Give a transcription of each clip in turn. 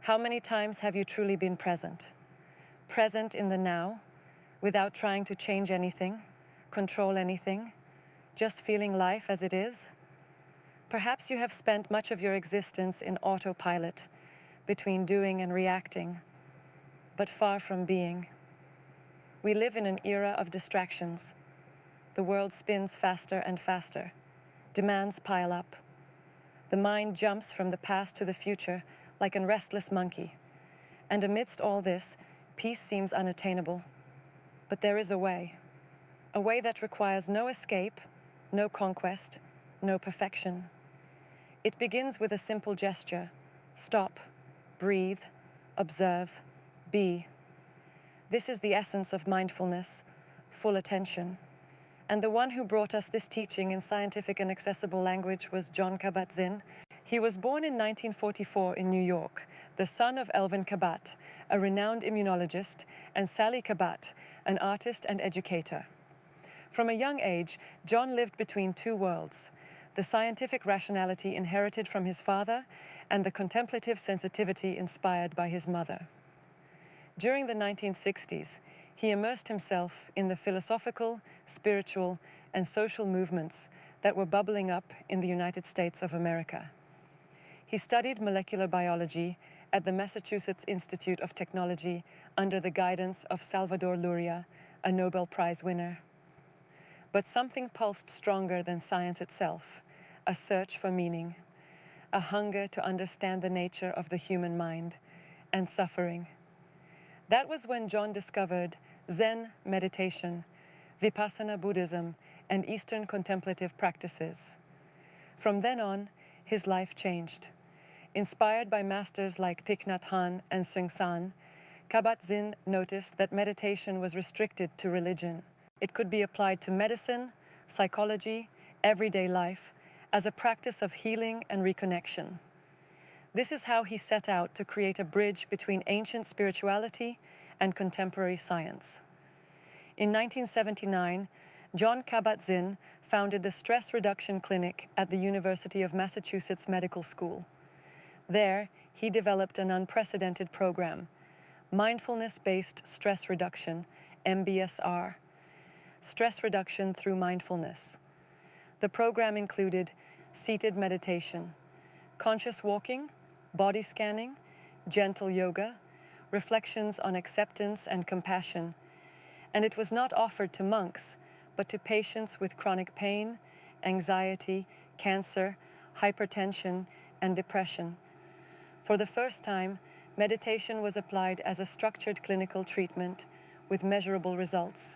How many times have you truly been present? Present in the now, without trying to change anything, control anything, just feeling life as it is? Perhaps you have spent much of your existence in autopilot, between doing and reacting, but far from being. We live in an era of distractions. The world spins faster and faster. Demands pile up. The mind jumps from the past to the future like a restless monkey. And amidst all this, peace seems unattainable. But there is a way that requires no escape, no conquest, no perfection. It begins with a simple gesture: stop, breathe, observe, be. This is the essence of mindfulness, full attention. And the one who brought us this teaching in scientific and accessible language was Jon Kabat-Zinn. He was born in 1944 in New York, the son of Elvin Kabat, a renowned immunologist, and Sally Kabat, an artist and educator. From a young age, Jon lived between two worlds: the scientific rationality inherited from his father and the contemplative sensitivity inspired by his mother. During the 1960s, he immersed himself in the philosophical, spiritual, and social movements that were bubbling up in the United States of America. He studied molecular biology at the Massachusetts Institute of Technology under the guidance of Salvador Luria, a Nobel Prize winner. But something pulsed stronger than science itself: a search for meaning, a hunger to understand the nature of the human mind and suffering. That was when Jon discovered Zen meditation, Vipassana Buddhism, and Eastern contemplative practices. From then on, his life changed. Inspired by masters like Thich Nhat Hanh and Seung San, Kabat-Zinn noticed that meditation was restricted to religion. It could be applied to medicine, psychology, everyday life, as a practice of healing and reconnection. This is how he set out to create a bridge between ancient spirituality and contemporary science. In 1979, Jon Kabat-Zinn founded the Stress Reduction Clinic at the University of Massachusetts Medical School. There, he developed an unprecedented program: mindfulness-based stress reduction, MBSR, stress reduction through mindfulness. The program included seated meditation, conscious walking, body scanning, gentle yoga, reflections on acceptance and compassion, and it was not offered to monks, but to patients with chronic pain, anxiety, cancer, hypertension, and depression. For the first time, meditation was applied as a structured clinical treatment with measurable results.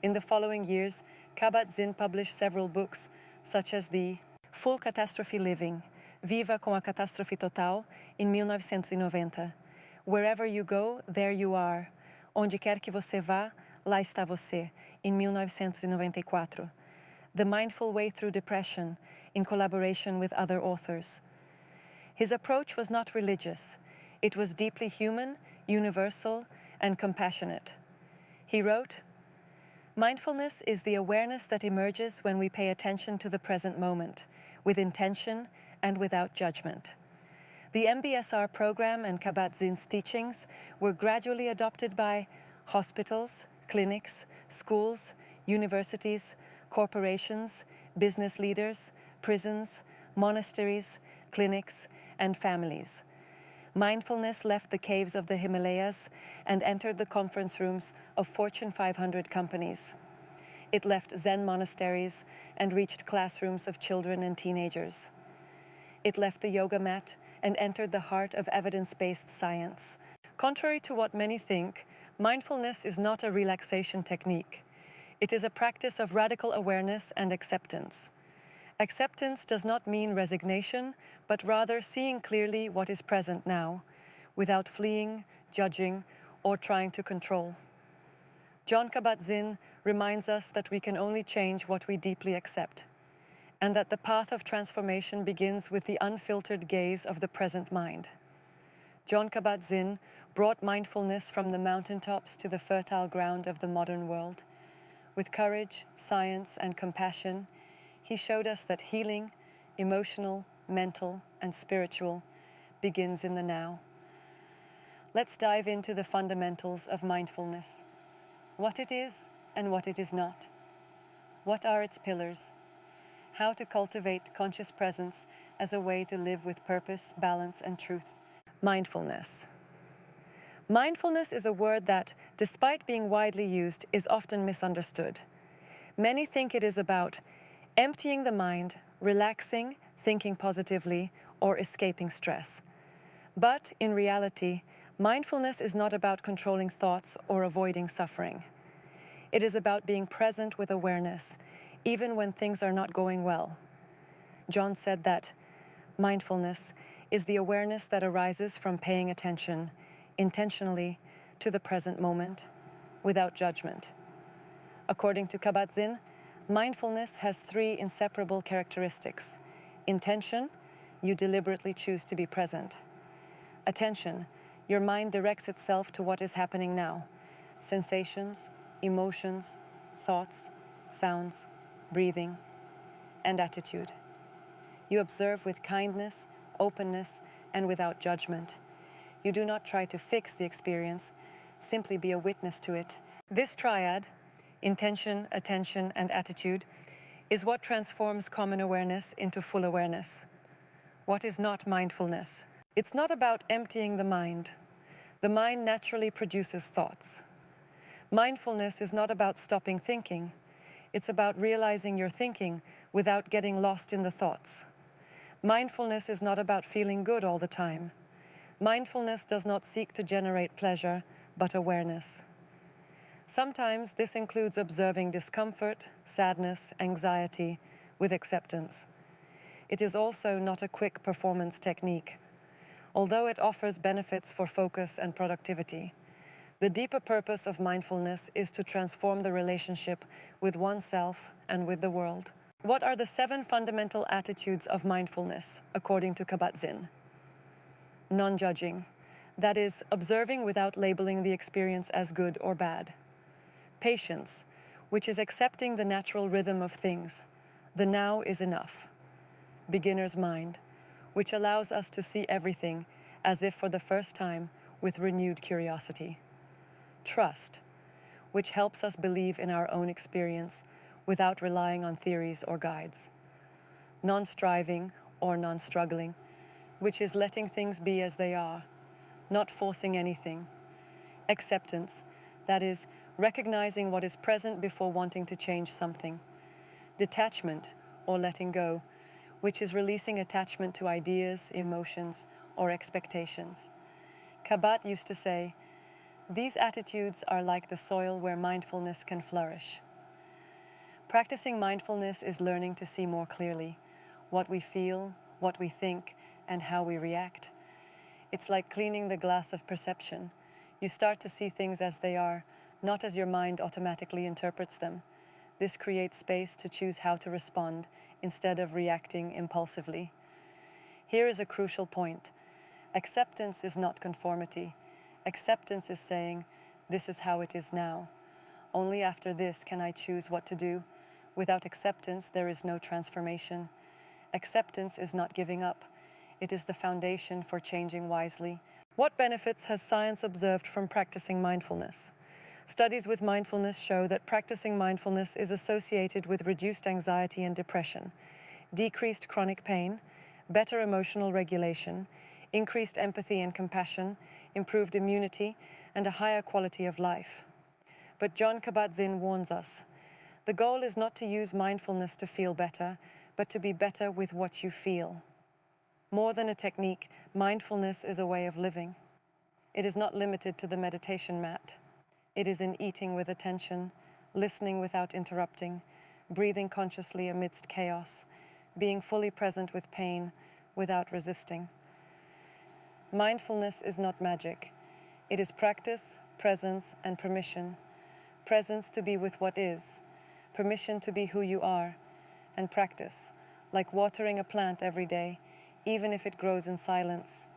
In the following years, Kabat-Zinn published several books, such as the Full Catastrophe Living, Viva com a Catástrofe Total, in 1990. Wherever you go, there you are. Onde quer que você vá, lá está você, in 1994. The Mindful Way Through Depression, in collaboration with other authors. His approach was not religious. It was deeply human, universal, and compassionate. He wrote, "Mindfulness is the awareness that emerges when we pay attention to the present moment, with intention and without judgment." The MBSR program and Kabat-Zinn's teachings were gradually adopted by hospitals, clinics, schools, universities, corporations, business leaders, prisons, monasteries, clinics, and families. Mindfulness left the caves of the Himalayas and entered the conference rooms of Fortune 500 companies. It left Zen monasteries and reached classrooms of children and teenagers. It left the yoga mat and entered the heart of evidence-based science. Contrary to what many think, mindfulness is not a relaxation technique. It is a practice of radical awareness and acceptance. Acceptance does not mean resignation, but rather seeing clearly what is present now, without fleeing, judging, or trying to control. Jon Kabat-Zinn reminds us that we can only change what we deeply accept, and that the path of transformation begins with the unfiltered gaze of the present mind. Jon Kabat-Zinn brought mindfulness from the mountaintops to the fertile ground of the modern world. With courage, science, and compassion, he showed us that healing, emotional, mental, and spiritual, begins in the now. Let's dive into the fundamentals of mindfulness. What it is and what it is not. What are its pillars? How to cultivate conscious presence as a way to live with purpose, balance, and truth. Mindfulness. Mindfulness is a word that, despite being widely used, is often misunderstood. Many think it is about emptying the mind, relaxing, thinking positively, or escaping stress. But in reality, mindfulness is not about controlling thoughts or avoiding suffering. It is about being present with awareness, even when things are not going well. John said that mindfulness is the awareness that arises from paying attention, intentionally, to the present moment, without judgment. According to kabat-zinn, mindfulness has 3 inseparable characteristics. Intention, you deliberately choose to be present. Attention, your mind directs itself to what is happening now. Sensations, emotions, thoughts, sounds, breathing, and attitude. You observe with kindness, openness, and without judgment. You do not try to fix the experience, simply be a witness to it. This triad, intention, attention, and attitude, is what transforms common awareness into full awareness. What is not mindfulness? It's not about emptying the mind. The mind naturally produces thoughts. Mindfulness is not about stopping thinking. It's about realizing you're thinking without getting lost in the thoughts. Mindfulness is not about feeling good all the time. Mindfulness does not seek to generate pleasure, but awareness. Sometimes this includes observing discomfort, sadness, anxiety with acceptance. It is also not a quick performance technique, although it offers benefits for focus and productivity. The deeper purpose of mindfulness is to transform the relationship with oneself and with the world. What are the 7 fundamental attitudes of mindfulness, according to kabat-zinn? Non-judging, that is, observing without labeling the experience as good or bad. Patience, which is accepting the natural rhythm of things. The now is enough. Beginner's mind, which allows us to see everything as if for the first time with renewed curiosity. Trust, which helps us believe in our own experience without relying on theories or guides. Non-striving or non-struggling, which is letting things be as they are, not forcing anything. Acceptance, that is, recognizing what is present before wanting to change something. Detachment, or letting go, which is releasing attachment to ideas, emotions, or expectations. Kabat used to say, "These attitudes are like the soil where mindfulness can flourish." Practicing mindfulness is learning to see more clearly what we feel, what we think, and how we react. It's like cleaning the glass of perception. You start to see things as they are, not as your mind automatically interprets them. This creates space to choose how to respond instead of reacting impulsively. Here is a crucial point. Acceptance is not conformity. Acceptance is saying, "This is how it is now. Only after this can I choose what to do." Without acceptance, there is no transformation. Acceptance is not giving up. It is the foundation for changing wisely. What benefits has science observed from practicing mindfulness? Studies with mindfulness show that practicing mindfulness is associated with reduced anxiety and depression, decreased chronic pain, better emotional regulation, increased empathy and compassion, improved immunity, and a higher quality of life. But John Kabat-Zinn warns us, the goal is not to use mindfulness to feel better, but to be better with what you feel. More than a technique, mindfulness is a way of living. It is not limited to the meditation mat. It is in eating with attention, listening without interrupting, breathing consciously amidst chaos, being fully present with pain without resisting. Mindfulness is not magic. It is practice, presence, and permission. Presence to be with what is, permission to be who you are, and practice, like watering a plant every day, even if it grows in silence.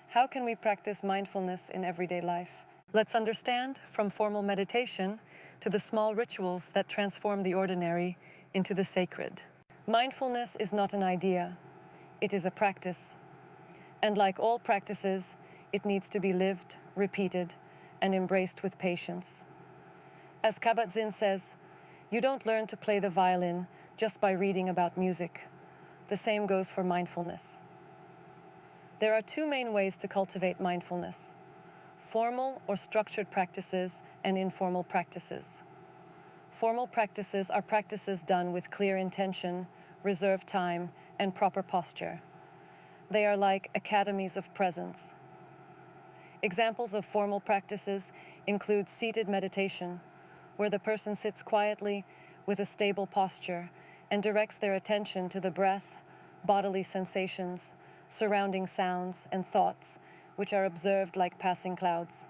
How can we practice mindfulness in everyday life? Let's understand from formal meditation to the small rituals that transform the ordinary into the sacred. Mindfulness is not an idea, it is a practice. And like all practices, It needs to be lived, repeated, and embraced with patience. As Kabat-Zinn says, you don't learn to play the violin just by reading about music. The same goes for mindfulness. There are two main ways to cultivate mindfulness: formal or structured practices and informal practices. Formal practices are practices done with clear intention, reserved time, and proper posture. They are like academies of presence. Examples of formal practices include seated meditation, where the person sits quietly with a stable posture and directs their attention to the breath, bodily sensations, surrounding sounds, and thoughts, which are observed like passing clouds.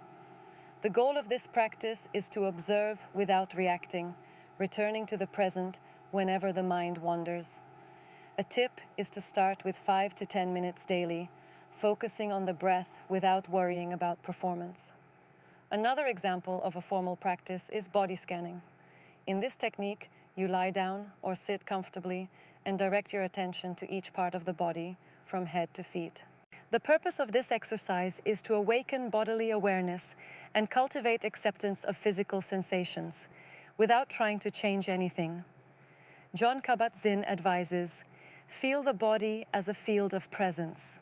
The goal of this practice is to observe without reacting, returning to the present whenever the mind wanders. A tip is to start with 5 to 10 minutes daily, focusing on the breath without worrying about performance. Another example of a formal practice is body scanning. In this technique, you lie down or sit comfortably and direct your attention to each part of the body, from head to feet. The purpose of this exercise is to awaken bodily awareness and cultivate acceptance of physical sensations, without trying to change anything. John Kabat-Zinn advises, feel the body as a field of presence.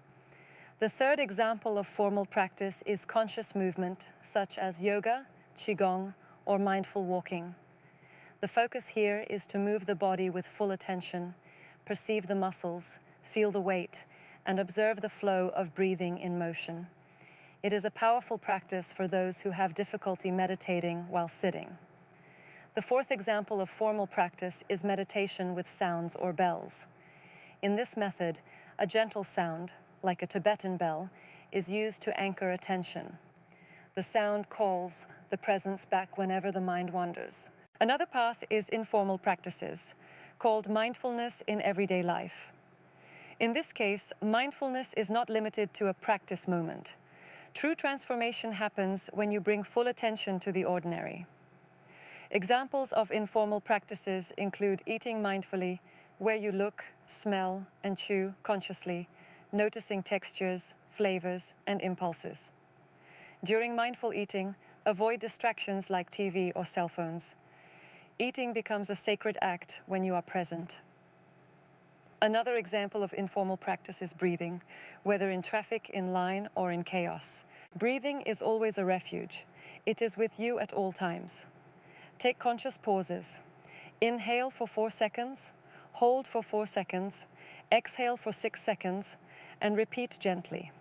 The third example of formal practice is conscious movement, such as yoga, qigong, or mindful walking. The focus here is to move the body with full attention, perceive the muscles, feel the weight, and observe the flow of breathing in motion. It is a powerful practice for those who have difficulty meditating while sitting. The fourth example of formal practice is meditation with sounds or bells. In this method, a gentle sound, like a Tibetan bell, is used to anchor attention. The sound calls the presence back whenever the mind wanders. Another path is informal practices, called mindfulness in everyday life. In this case, mindfulness is not limited to a practice moment. True transformation happens when you bring full attention to the ordinary. Examples of informal practices include eating mindfully, where you look, smell, and chew consciously, noticing textures, flavors, and impulses. During mindful eating, avoid distractions like TV or cell phones. Eating becomes a sacred act when you are present. Another example of informal practice is breathing, whether in traffic, in line, or in chaos. Breathing is always a refuge. It is with you at all times. Take conscious pauses. Inhale for 4 seconds, hold for 4 seconds, exhale for 6 seconds, and repeat gently.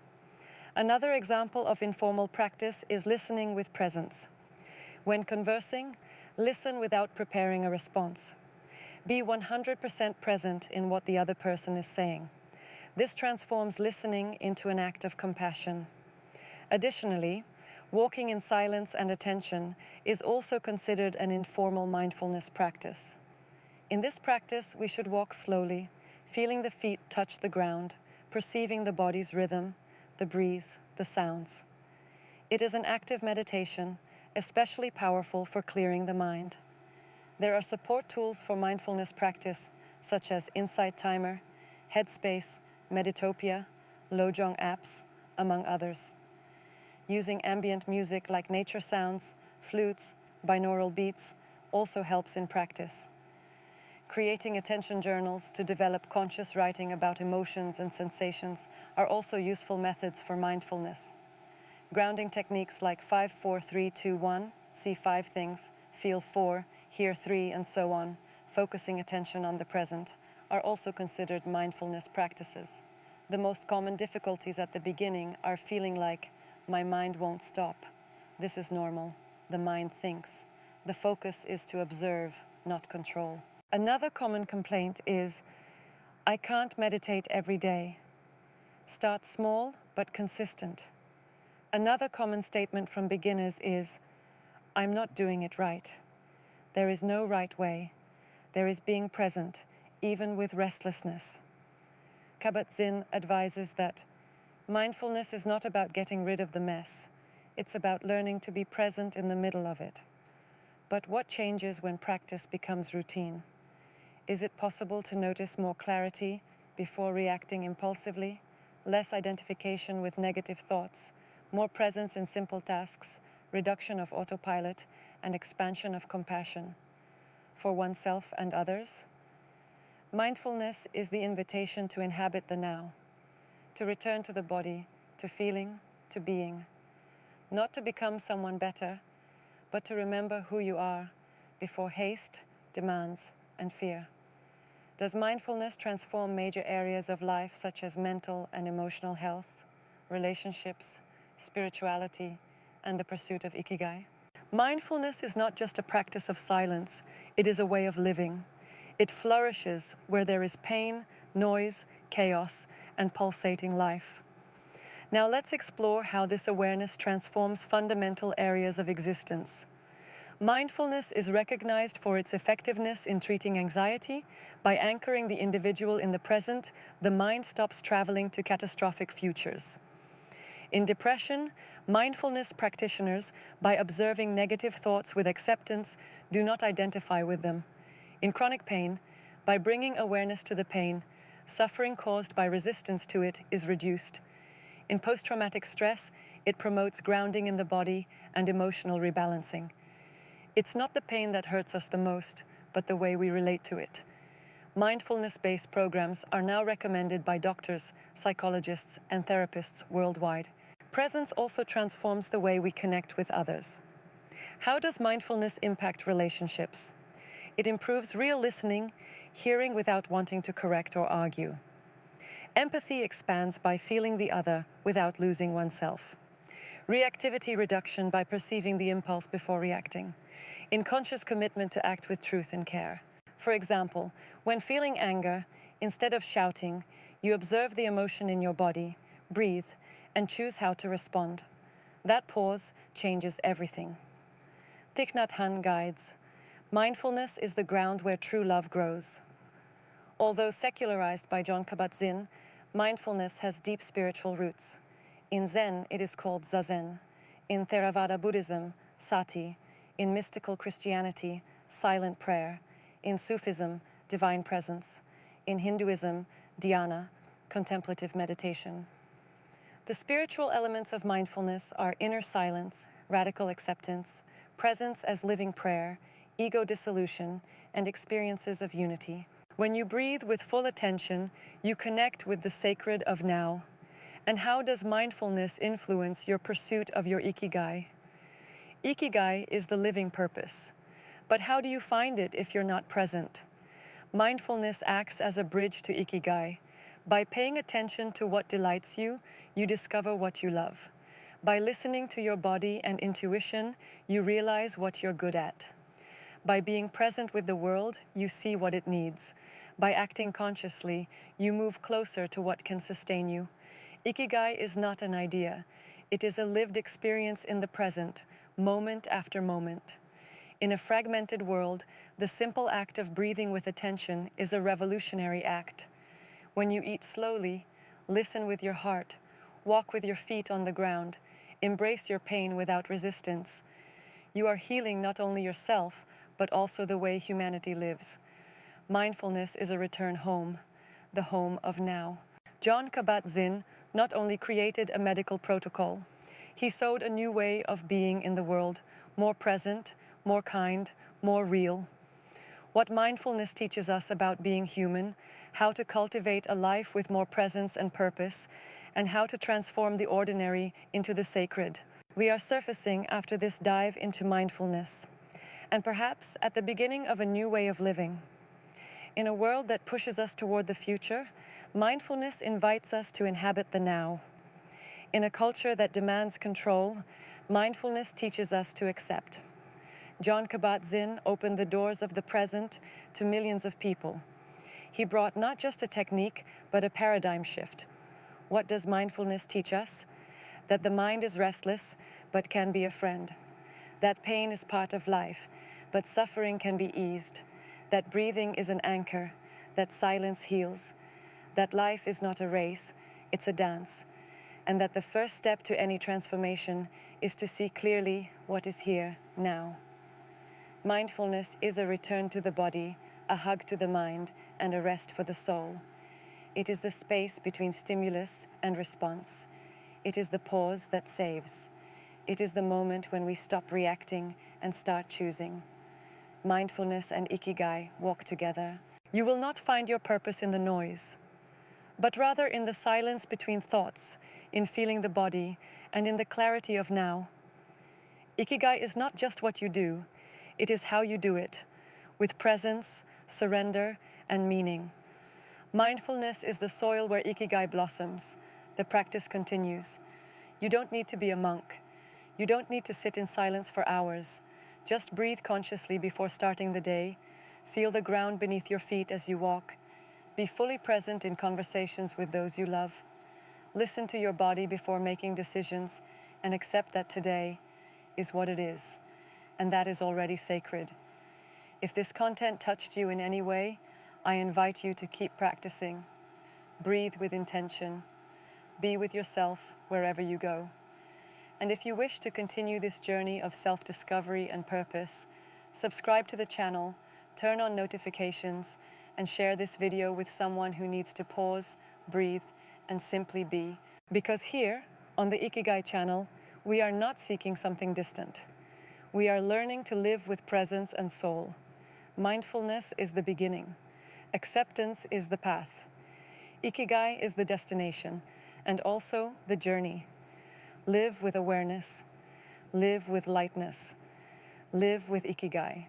Another example of informal practice is listening with presence. When conversing, listen without preparing a response. Be 100% present in what the other person is saying. This transforms listening into an act of compassion. Additionally, walking in silence and attention is also considered an informal mindfulness practice. In this practice, we should walk slowly, feeling the feet touch the ground, perceiving the body's rhythm, the breeze, the sounds. It is an active meditation, especially powerful for clearing the mind. There are support tools for mindfulness practice, such as Insight Timer, Headspace, Meditopia, Lojong apps, among others. Using ambient music like nature sounds, flutes, binaural beats also helps in practice. Creating attention journals to develop conscious writing about emotions and sensations are also useful methods for mindfulness. Grounding techniques like 5, 4, 3, 2, 1, see 5 things, feel 4, hear 3, and so on, focusing attention on the present, are also considered mindfulness practices. The most common difficulties at the beginning are feeling like, my mind won't stop. This is normal. The mind thinks. The focus is to observe, not control. Another common complaint is, I can't meditate every day. Start small but consistent. Another common statement from beginners is, I'm not doing it right. There is no right way. There is being present, even with restlessness. Kabat-Zinn advises that mindfulness is not about getting rid of the mess. It's about learning to be present in the middle of it. But what changes when practice becomes routine? Is it possible to notice more clarity before reacting impulsively, less identification with negative thoughts, more presence in simple tasks, reduction of autopilot, and expansion of compassion for oneself and others. Mindfulness is the invitation to inhabit the now, to return to the body, to feeling, to being, not to become someone better, but to remember who you are before haste, demands, and fear. Does mindfulness transform major areas of life such as mental and emotional health, relationships, spirituality, and the pursuit of Ikigai? Mindfulness is not just a practice of silence, it is a way of living. It flourishes where there is pain, noise, chaos, and pulsating life. Now let's explore how this awareness transforms fundamental areas of existence. Mindfulness is recognized for its effectiveness in treating anxiety. By anchoring the individual in the present, the mind stops traveling to catastrophic futures. In depression, mindfulness practitioners, by observing negative thoughts with acceptance, do not identify with them. In chronic pain, by bringing awareness to the pain, suffering caused by resistance to it is reduced. In post-traumatic stress, it promotes grounding in the body and emotional rebalancing. It's not the pain that hurts us the most, but the way we relate to it. Mindfulness-based programs are now recommended by doctors, psychologists, and therapists worldwide. Presence also transforms the way we connect with others. How does mindfulness impact relationships? It improves real listening, hearing without wanting to correct or argue. Empathy expands by feeling the other without losing oneself. Reactivity reduction by perceiving the impulse before reacting. In conscious commitment to act with truth and care. For example, when feeling anger, instead of shouting, you observe the emotion in your body, breathe, and choose how to respond. That pause changes everything. Thich Nhat Hanh guides. Mindfulness is the ground where true love grows. Although secularized by kabat-zinn, mindfulness has deep spiritual roots. In Zen, it is called zazen. In Theravada Buddhism, sati. In mystical Christianity, silent prayer. In Sufism, divine presence. In Hinduism, dhyana, contemplative meditation. The spiritual elements of mindfulness are inner silence, radical acceptance, presence as living prayer, ego dissolution, and experiences of unity. When you breathe with full attention, you connect with the sacred of now. And how does mindfulness influence your pursuit of your Ikigai? Ikigai is the living purpose. But how do you find it if you're not present? Mindfulness acts as a bridge to Ikigai. By paying attention to what delights you, you discover what you love. By listening to your body and intuition, you realize what you're good at. By being present with the world, you see what it needs. By acting consciously, you move closer to what can sustain you. Ikigai is not an idea. It is a lived experience in the present, moment after moment. In a fragmented world, the simple act of breathing with attention is a revolutionary act. When you eat slowly, listen with your heart, walk with your feet on the ground, embrace your pain without resistance. You are healing not only yourself, but also the way humanity lives. Mindfulness is a return home, the home of now. Kabat-Zinn not only created a medical protocol, he sowed a new way of being in the world, more present, more kind, more real. What mindfulness teaches us about being human, how to cultivate a life with more presence and purpose, and how to transform the ordinary into the sacred. We are surfacing after this dive into mindfulness, and perhaps at the beginning of a new way of living. In a world that pushes us toward the future, mindfulness invites us to inhabit the now. In a culture that demands control, mindfulness teaches us to accept. Kabat-Zinn opened the doors of the present to millions of people. He brought not just a technique, but a paradigm shift. What does mindfulness teach us? That the mind is restless, but can be a friend. That pain is part of life, but suffering can be eased. That breathing is an anchor, that silence heals. That life is not a race, it's a dance. And that the first step to any transformation is to see clearly what is here now. Mindfulness is a return to the body, a hug to the mind, and a rest for the soul. It is the space between stimulus and response. It is the pause that saves. It is the moment when we stop reacting and start choosing. Mindfulness and Ikigai walk together. You will not find your purpose in the noise, but rather in the silence between thoughts, in feeling the body, and in the clarity of now. Ikigai is not just what you do, it is how you do it, with presence, surrender, and meaning. Mindfulness is the soil where Ikigai blossoms. The practice continues. You don't need to be a monk. You don't need to sit in silence for hours. Just breathe consciously before starting the day. Feel the ground beneath your feet as you walk. Be fully present in conversations with those you love. Listen to your body before making decisions and accept that today is what it is, and that is already sacred. If this content touched you in any way, I invite you to keep practicing. Breathe with intention. Be with yourself wherever you go. And if you wish to continue this journey of self-discovery and purpose, subscribe to the channel, turn on notifications, and share this video with someone who needs to pause, breathe, and simply be. Because here, on the Ikigai channel, we are not seeking something distant. We are learning to live with presence and soul. Mindfulness is the beginning. Acceptance is the path. Ikigai is the destination, and also the journey. Live with awareness. Live with lightness. Live with Ikigai.